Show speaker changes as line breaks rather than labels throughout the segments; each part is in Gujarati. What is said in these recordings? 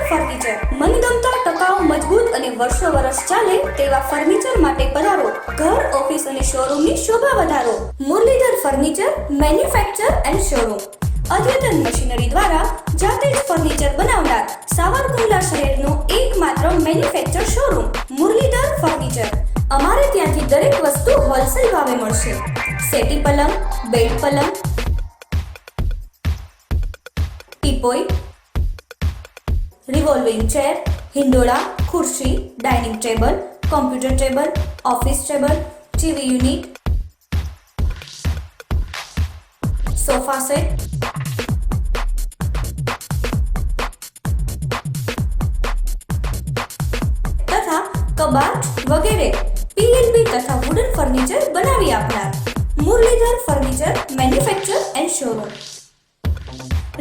ફર્નિચર મનગમતા, ટકાઉ, મજબૂત અને વર્ષો વર્ષ ચાલે તેવા ફર્નિચર માટે પધારો. ઘર, ઓફિસ અને શોરૂમની શોભા વધારો. Muralidhar furniture manufacture and showroom. અદ્યતન મશીનરી દ્વારા જાતે જ ફર્નિચર બનાવનાર સાવરકુંડલા શહેરનો એકમાત્ર મેન્યુફેક્ચર શોરૂમ મુરલીધર ફર્નિચર. અમારે ત્યાંથી દરેક વસ્તુ હોલસેલ ભાવે મળશે. સેટી પલંગ, બેડ પલંગ, ટીપોય, રિવોલ્વિંગ ચેર, હિંડોળા, ખુરશી, dining table, computer table, office table, TV unit, sofa set, તથા કબાટ વગેરે પીએલપી તથા વુડન ફર્નિચર બનાવી આપનાર Muralidhar furniture manufacture and showroom.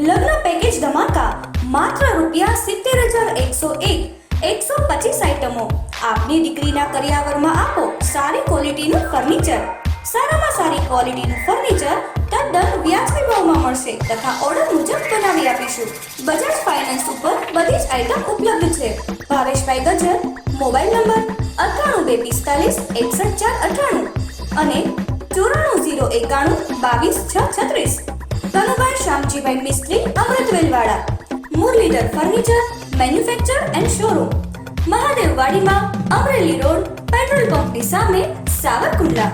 લગ્ન પેકેજ ધમાકા માત્ર ₹70,101 125 આઇટમો. આપની દીકરીના કરિયાવરમાં આપો સારી ક્વોલિટીનું ફર્નિચર. સારામાં સારી ક્વોલિટીનું ફર્નિચર તદ્દન વ્યાજબી ભાવમાં મળશે તથા ઓર્ડર મુજબ બનાવી આપીશું. બજાજ ફાઇનાન્સ ઉપર બધી જ આઇટમ ઉપલબ્ધ છે. ભાવેશભાઈ ગજર, મોબાઈલ નંબર 9825616498 અને 9401922636. Kanubhai Shyamjibhai Mistri, Amrutvelvada. Muralidhar furniture manufacture and showroom, મહાદેવવાડીમાં, અમરેલી રોડ, પેટ્રોલ પંપની સામે, સાવરકુંડલા.